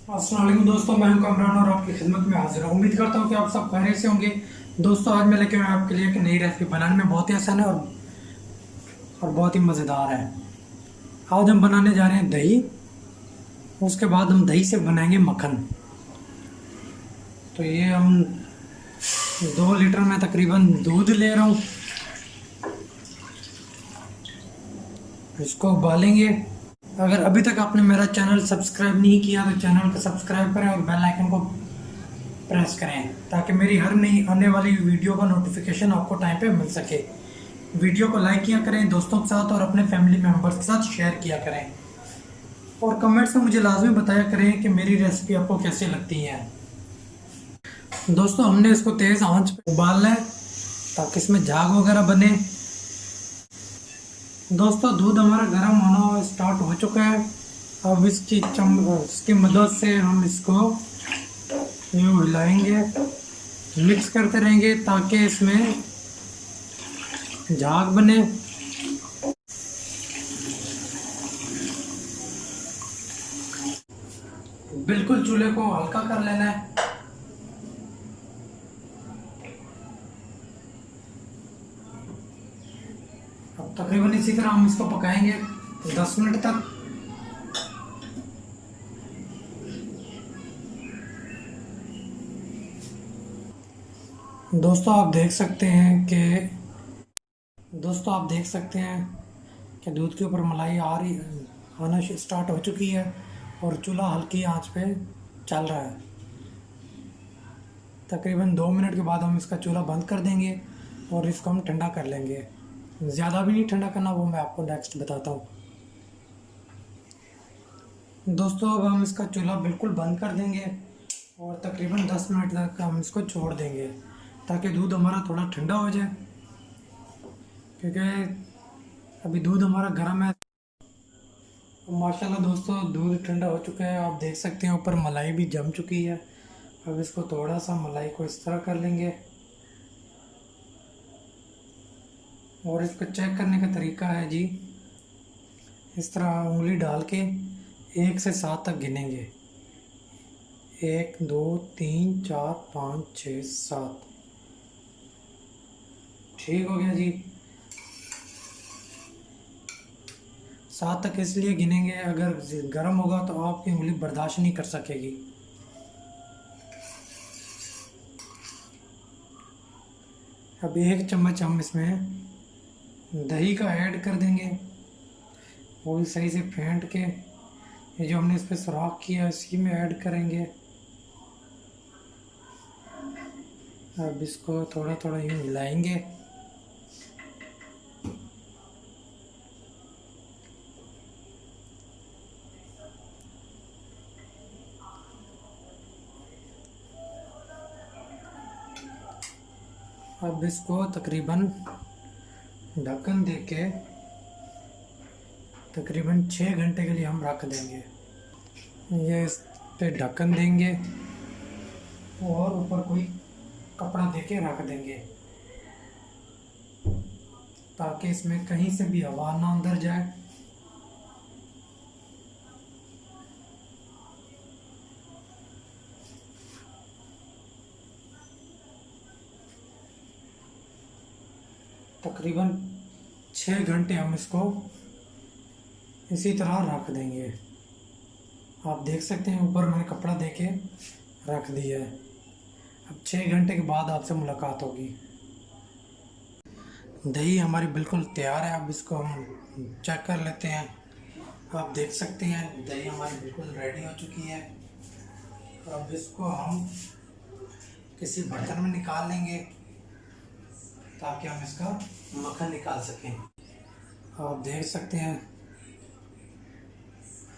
अस्सलाम वालेकुम दोस्तों, मैं हूं कमरान और आपकी खिदमत में हाजिर हूं। उम्मीद करता हूं कि आप सब खैरियत से होंगे। दोस्तों, आज मैं लेके आया आपके लिए एक नई रेसिपी बनाने में बहुत ही आसान है और बहुत ही मज़ेदार है। आज हम बनाने जा रहे हैं दही। उसके बाद हम दही से बनाएंगे मक्खन। तो ये हम 2 लीटर में तकरीबन दूध ले रहा हूँ। इसको उबालेंगे। अगर अभी तक आपने मेरा चैनल सब्सक्राइब नहीं किया तो चैनल को सब्सक्राइब करें और बेल आइकन को प्रेस करें ताकि मेरी हर नई आने वाली वीडियो का नोटिफिकेशन आपको टाइम पे मिल सके। वीडियो को लाइक किया करें दोस्तों के साथ और अपने फैमिली मेम्बर्स के साथ शेयर किया करें और कमेंट्स में मुझे लाजमी बताया करें कि मेरी रेसिपी आपको कैसी लगती है। दोस्तों, हमने इसको तेज़ आंच पे उबालना है ताकि इसमें झाग वगैरह बने। दोस्तों, दूध हमारा गर्म होना स्टार्ट हो चुका है। अब इसकी मदद से हम इसको यूँ हिलाएंगे, मिक्स करते रहेंगे ताकि इसमें झाग बने। बिल्कुल चूल्हे को हल्का कर लेना है। अब तकरीबन इसी तरह हम इसको पकाएंगे 10 मिनट तक। दोस्तों आप देख सकते हैं कि दूध के ऊपर मलाई आना स्टार्ट हो चुकी है और चूल्हा हल्की आंच पे चल रहा है। तकरीबन 2 मिनट के बाद हम इसका चूल्हा बंद कर देंगे और इसको हम ठंडा कर लेंगे। ज़्यादा भी नहीं ठंडा करना, वो मैं आपको नेक्स्ट बताता हूँ। दोस्तों, अब हम इसका चूल्हा बिल्कुल बंद कर देंगे और तकरीबन 10 मिनट तक हम इसको छोड़ देंगे ताकि दूध हमारा थोड़ा ठंडा हो जाए, क्योंकि अभी दूध हमारा गर्म है। माशाल्लाह दोस्तों, दूध ठंडा हो चुका है। आप देख सकते हैं ऊपर मलाई भी जम चुकी है। अब इसको थोड़ा सा मलाई को इस तरह कर लेंगे और इसको चेक करने का तरीका है जी, इस तरह उंगली डाल के 1 से 7 तक गिनेंगे। 1 2 3 4 5 6 7। ठीक हो गया जी। 7 तक इसलिए गिनेंगे, अगर गर्म होगा तो आपकी उंगली बर्दाश्त नहीं कर सकेगी। अब 1 चम्मच हम इसमें दही का ऐड कर देंगे। वो भी सही से फेंट के ये जो हमने इस पर सुराख किया इसी में ऐड करेंगे। अब इसको थोड़ा थोड़ा यूँ हिलाएंगे। अब इसको तकरीबन ढक्कन देके तकरीबन 6 घंटे के लिए हम रख देंगे। ये इस पे ढक्कन देंगे और ऊपर कोई कपड़ा देके रख देंगे ताकि इसमें कहीं से भी हवा ना अंदर जाए। तकरीबन 6 घंटे हम इसको इसी तरह रख देंगे। आप देख सकते हैं ऊपर मैंने कपड़ा देके रख दिया है। अब 6 घंटे के बाद आपसे मुलाकात होगी। दही हमारी बिल्कुल तैयार है। अब इसको हम चेक कर लेते हैं। आप देख सकते हैं दही हमारी बिल्कुल रेडी हो चुकी है। अब इसको हम किसी बर्तन में निकाल लेंगे ताकि हम इसका मक्खन निकाल सकें। आप देख सकते हैं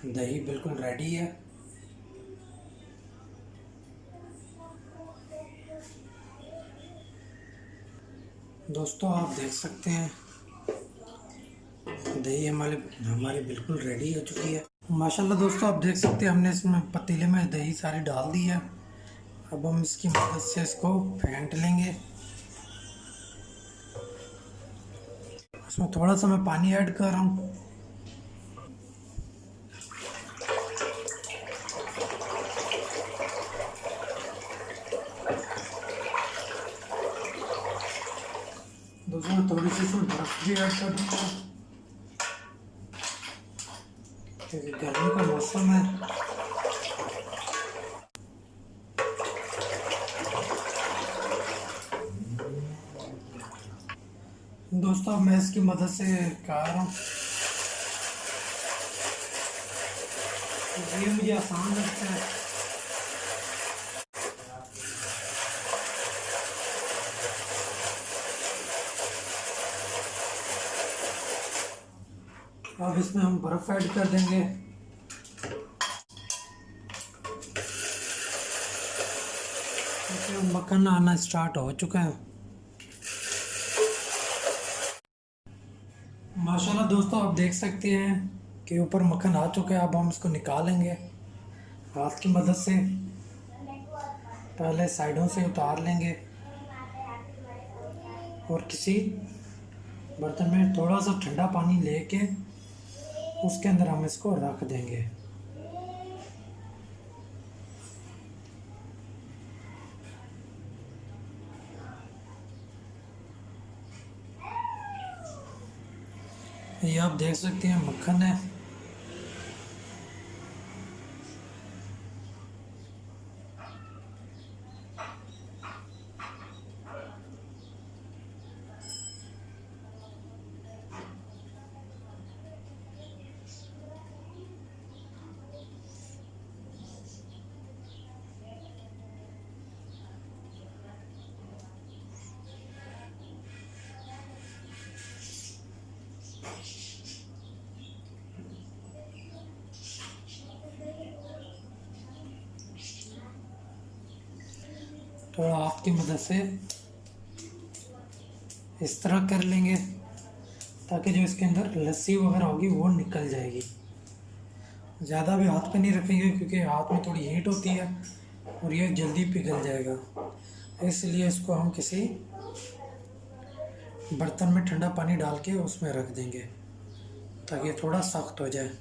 दही बिल्कुल रेडी है। दोस्तों, आप देख सकते हैं दही हमारी बिल्कुल रेडी हो चुकी है। माशाल्लाह दोस्तों, आप देख सकते हैं हमने इसमें पतीले में दही सारी डाल दी है। अब हम इसकी मदद से इसको फेंट लेंगे। इसमें थोड़ा सा मैं पानी ऐड कर रहा हूँ। बर्फ भी ऐड कर दूँगा क्योंकि गर्मी का मौसम है। दोस्तों अब मैं इसकी मदद से कर रहा हूँ, ये मुझे आसान लगता है। अब इसमें हम बर्फ ऐड कर देंगे। मक्खन आना स्टार्ट हो चुका है माशाल्लाह। दोस्तों आप देख सकते हैं कि ऊपर मक्खन आ चुका है। अब हम इसको निकालेंगे हाथ की मदद से, पहले साइडों से उतार लेंगे और किसी बर्तन में थोड़ा सा ठंडा पानी लेके उसके अंदर हम इसको रख देंगे। ये आप देख सकते हैं मक्खन है। थोड़ा हाथ की मदद से इस तरह कर लेंगे ताकि जो इसके अंदर लस्सी वगैरह होगी वो निकल जाएगी। ज़्यादा भी हाथ पे नहीं रखेंगे क्योंकि हाथ में थोड़ी हीट होती है और ये जल्दी पिघल जाएगा, इसलिए इसको हम किसी बर्तन में ठंडा पानी डाल के उसमें रख देंगे ताकि थोड़ा सख्त हो जाए।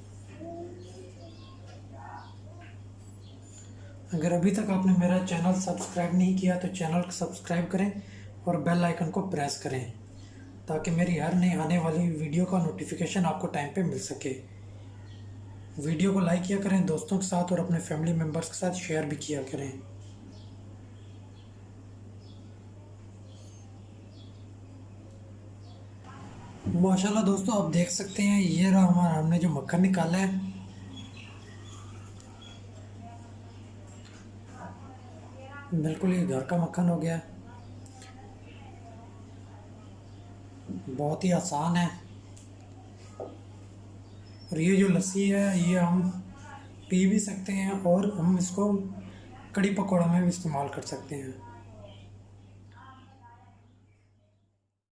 अगर अभी तक आपने मेरा चैनल सब्सक्राइब नहीं किया तो चैनल को सब्सक्राइब करें और बेल आइकन को प्रेस करें ताकि मेरी हर नई आने वाली वीडियो का नोटिफिकेशन आपको टाइम पे मिल सके। वीडियो को लाइक किया करें दोस्तों के साथ और अपने फैमिली मेम्बर्स के साथ शेयर भी किया करें। माशाल्लाह दोस्तों आप देख सकते हैं ये रहा हमारा, हमने जो मक्खन निकाला है। बिल्कुल ये घर का मक्खन हो गया, बहुत ही आसान है। और ये जो लस्सी है ये हम पी भी सकते हैं और हम इसको कड़ी पकौड़ा में भी इस्तेमाल कर सकते हैं।